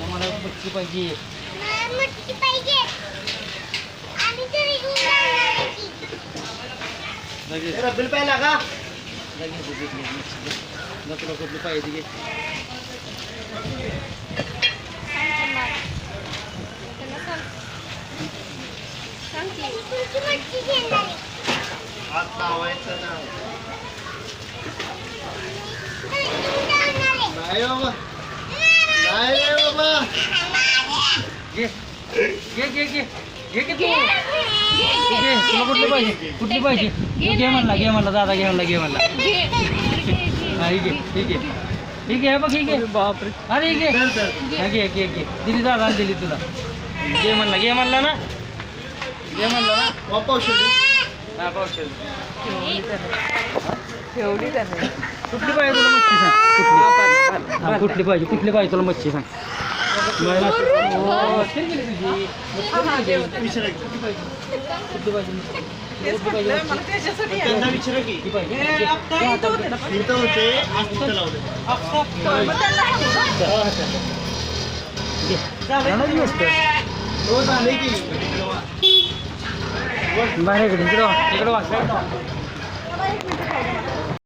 मला मच्छी पाहिजे. बिल पाहिला का तुला कुठली पाहिजे घे. नाही बाबा नाही बाबा घे घे घे घे घे घे तू घे. तुला कुठली पाहिजे कुठली पाहिजे घे म्हणला दादा घे म्हणला हा घे ठीक आहे ठीक आहे बघ ठीक आहे. बापरे अरे घे घे घे घे दिली दादा दिली तुला. घे म्हणला ना घे म्हणला ना पावशेर हा पावशेर ठेवली का नाही? कुठली पाहिजे तुला मच्छी सांग कुठली पाहिजे तुला मच्छी सांग. बाहेर इकडे वा